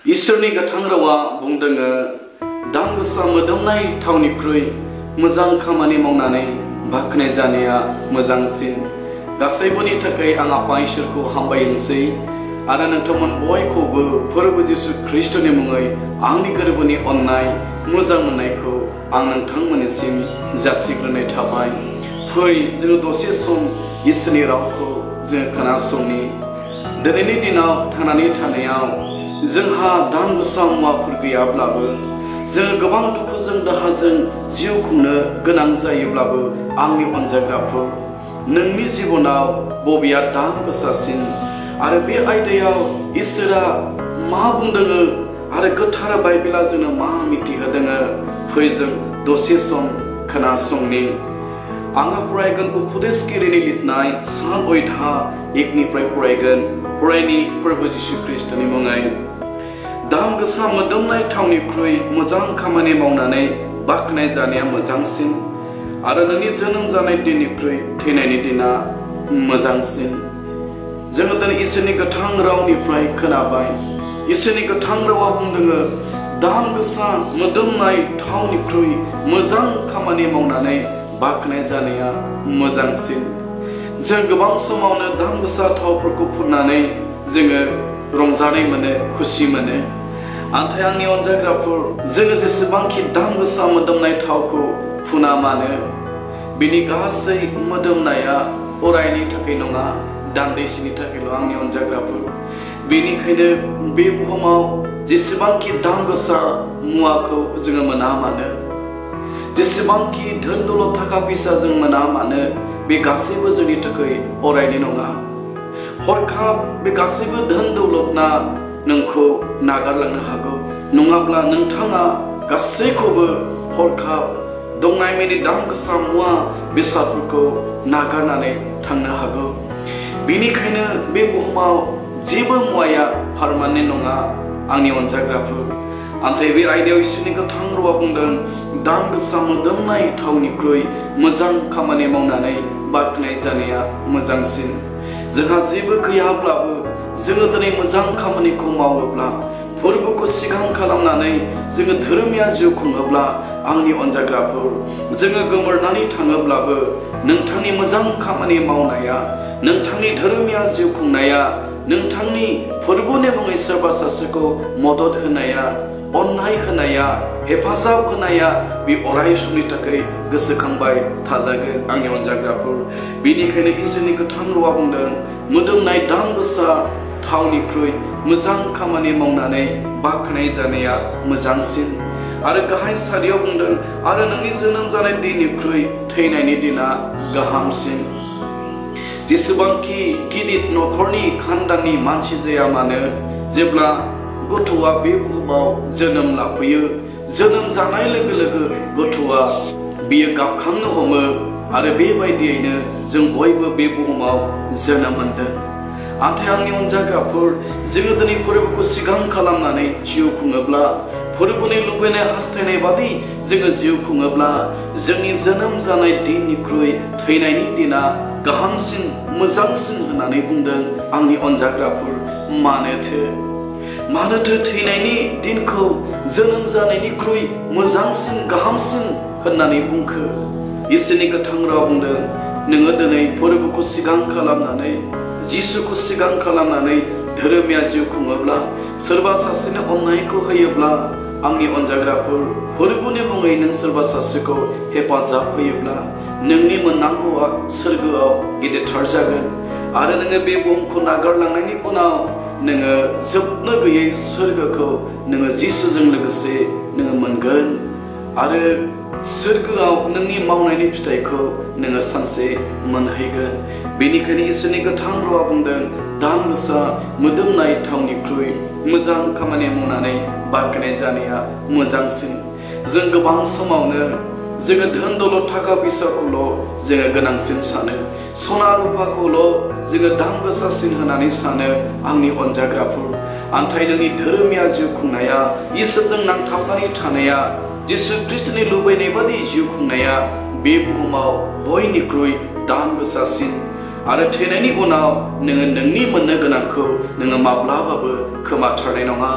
इसोरनि गोथां रावा बुंदोङो दाम गोसा मोदोमनाय थावनिख्रुइ मोजां खामानि मावनानै बाख्नाय जानाया मोजांसिन। गासैबोनि थाखाय आं आफा इसोरखौ हामबायनोसै आरो नोंथांमोन बयखौबो फोरबो जिसु ख्रिस्टनि मुङै आंनि गोरबोनि अननाय मोजां मोननायखौ आं नोंथांमोननिसिम जासिग्रोनाय थाबाय। फै जों दसे सम इसोरनि रावखौ जों खोनासंनि। दिनैनि दिनाव थांनानै थानायाव जोंहा दाम गोसा मुवाफोर गैयाब्लाबो जों गोबां दुखुजों दाहाजों जिउ खुंनो गोनां जायोब्लाबो आंनि अनजाग्राफोर नोंनि जिबनाव बबेया दाम गोसासिन आरो बे आयदायाव इसोरा मा बुंदोङो आरो गोथार बाइबेला जोंनो मा मिथिहोदोङो फै जों दसे सम खोनासंनि। आङो फरायगोन उपदेशगिरिनि लिरनाय सा अध्याय 1निफ्राय फरायगोन। फरायनि फोरबो जिसु ख्रिस्टनि मुङै। दाम गोसा मोदोमनाय थावनिख्रुइ मोजां खामानि मावनानै बाख्नाय जानाया मोजांसिन आरो नोंनि जोनोम जानाय दिननिख्रुइ थैनायनि दिना मोजांसिन। जोङो दिनै इसोरनि गोथां रावनिफ्राय खोनाबाय। इसोरनि गोथां रावा बुंदोङो दाम गोसा मोदोमनाय थावनिख्रुइ मोजां खामानि मावनानै बाख्नाय जानाया मोजांसिन। जों गोबां समावनो दाम गोसा थावफोरखौ फुननानै जोङो रंजानाय मोनो, खुसि मोनो। नाथाय आंनि अनजाग्राफोर जोङो जेसेबांखि दाम गोसा मोदोमनाय थावखौ फुना मानो बिनि गासै मोदोमनाया अरायनि थाखाय नङा, दान्दिसेनि थाखायल' आंनि अनजाग्राफोर। बेनिखायनो बे बुहुमाव जेसेबांखि दाम गोसा मुवाखौ जोङो मोना मानो, जेसेबांखि धोन दौलत थाखा फैसा जों मोना मानो, बे गासैबो जोंनि थाखाय अरायनि नङा। हरखाब बे गासैबो धोन दौलतना नोंखौ नागारलांनो हागौ, नङाब्ला नोंथाङा गासैखौबो हरखाब दंनाय माने दाम गोसा मुवा बेसादफोरखौ नागारनानै थांनो हागौ। बेनिखायनो बे बुहुमाव जेबो मुवाया पारमानेन्ट नङा आंनि अनजाग्राफोर। नाथाय बे आयदायाव इसोरनि गोथां रावा बुंदों दाम गोसा मोदोमनाय थावनिख्रुइ मोजां खामानि मावनानै बाख्नाय जानाया मोजांसिन। जोंहा जेबो गैयाब्लाबो जोङो दिनै मोजां खामानिखौ मावोब्ला, फोरबोखौ सिगां खालामनानै जोङो धोरोमिया जिउ खुङोब्ला आंनि अनजाग्राफोर जोङो गोमोरनानै थाङोब्लाबो नोंथांनि मोजां खामानि मावनाया, नोंथांनि धोरोमिया जिउ खुंनाया, नोंथांनि फोरबोनि मुङै सोरबा सासेखौ मदद होनाया, अननाय होनाया, हेफाजाब होनाया बे अराय समनि थाखाय गोसोखांबाय थाजागोन आंनि अनजाग्राफोर। बेनिखायनो इसोरनि गोथां रावा बुंदों मोदोमनाय दाम गोसा थावनिख्रुइ मोजां खामानि मावनानै बाख्नाय जानाया मोजांसिन। आरो गाहाय सारियाव बुंदों आरो नोंनि जोनोम जानाय दिननिख्रुइ थैनायनि दिना गाहामसिन। जेसेबांखि गिदिर न'खरनि खानदाननि मानसि जाया मानो, जेब्ला गथ'आ बे बुहुमाव जोनोम लाफैयो, जोनोम जानाय लोगो लोगो गथ'आ बियो गाबखांनो हमो आरो बेबायदियैनो जों बयबो बे बुहुमाव जोनोम मोनदों। नाथाय आंनि अनजाग्राफोर जोङो दिनै फोरबोखौ सिगां खालामनानै जिउ खुङोब्ला, फोरबोनि लुबैनाय हास्थायनाय बादि जोङो जिउ खुङोब्ला जोंनि जोनोम जानाय दिननिख्रुइ थैनायनि दिना गाहामसिन, मोजांसिन होननानै बुंदों आंनि अनजाग्राफोर। मानोथो थैनायनि दिनखौ जोनोम जानायनिख्रुइ मोजांसिन, गाहामसिन होननानै बुंखो? इसोरनि गोथां रावा बुंदों नोङो दिनै फोरबोखौ सिगां खालामनानै, जिसुखौ सिगां खालामनानै धोरोमिया जिउ खुङोब्ला, सोरबा सासेनो अननायखौ होयोब्ला, आंनि अनजाग्राफोर फोरबोनि मुङै नों सोरबा सासेखौ हेफाजाब होयोब्ला नोंनि मोननांगौआ सोरगोआव गिदिरथार जागोन। आरो नोङो बे बुहुमखौ नागारलांनायनि उनाव नोङो जोबनो गैयै सोरगोखौ नोङो जिसुजों लोगोसे नोङो मोनगोन आरो सोरगोआव नोंनि मावनायनि फिथाइखौ नोङो सानसे मोनहैगोन। बेनिखायनो इसोरनि गोथां रावा बुंदों दाम गोसा मोदोमनाय थावनिख्रुइ मोजां खामानि मावनानै बाख्नाय जानाया मोजांसिन। जों गोबां समावनो जोङो धोन दौलत थाखा फैसाखौल' जोङो गोनांसिन सानो, सना रुपाखौल' जोङो दाम गोसासिन होननानै सानो आंनि अनजाग्राफोर। नाथाय नोंनि धोरोमिया जिउ खुंनाया, इसोरजों नांथाबनानै थानाया, जिसु ख्रिस्टनि लुबैनाय बादि जिउ खुंनाया बे बुहुमाव बयनिख्रुइ दाम गोसासिन आरो थैनायनि उनाव नोङो नोंनि मोननो गोनांखौ नोङो माब्लाबाबो खोमाथारनाय नङा।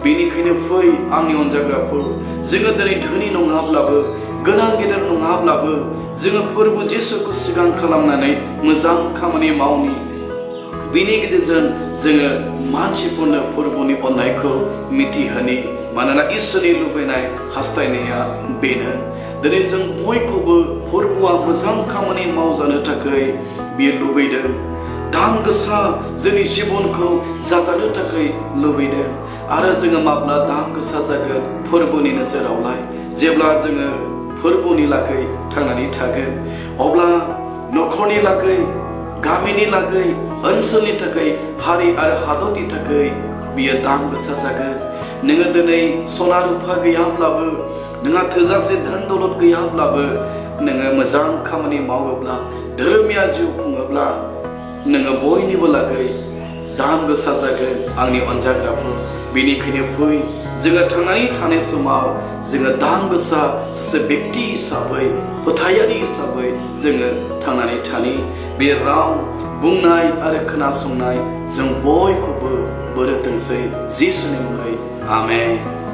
बेनिखायनो फै आंनि अनजाग्राफोर, जोङो दिनै धोनि नङाब्लाबो गोनां गेदेर नङाब्लाबो जोङो फोरबो जिसुखौ सिगां खालामनानै मोजां खामानि मावनि। बिनि गेजेरजों जोङो मानसिफोरनो फोरबोनि अननायखौ मिथिहोनि। मानोना इसोरनि लुबैनाय हास्थायनाया बेनो। दिनै जों बयखौबो फोरबोआ मोजां खामानि मावजानो थाखाय बियो लुबैदों। दाम गोसा जोंनि जिबनखौ जाजानो थाखाय लुबैदों। आरो जोङो माब्ला दाम गोसा जागोन फोरबोनि नोजोरावलाय? जेब्ला जोङो फोरबोनि लागै थांनानै थागोन, अब्ला न'खरनि लागै, गामिनि लागै, ओनसोलनि थाखाय, हारि आरो हादरनि थाखाय बियो दाम गोसा जागोन। नोङो दिनै सना रुफा गैयाब्लाबो, नोंहा थोजासे धोन दौलत गैयाब्लाबो, नोङो मोजां खामानि मावोब्ला, धोरोमिया जिउ खुङोब्ला, नोङो बयनिबो लागै दाम गोसा जागोन आंनि अनजाग्राफोर। बेनिखायनो फै, जोङो थांनानै थानाय समाव जोङो दाम गोसा सासे बेक्ति हिसाबै, फोथायारि हिसाबै जोङो थांनानै थानि। बे राव बुंनाय आरो खोनासंनाय जों बयखौबो बोर होथोंसै जिसुनि मुङै। आमेन।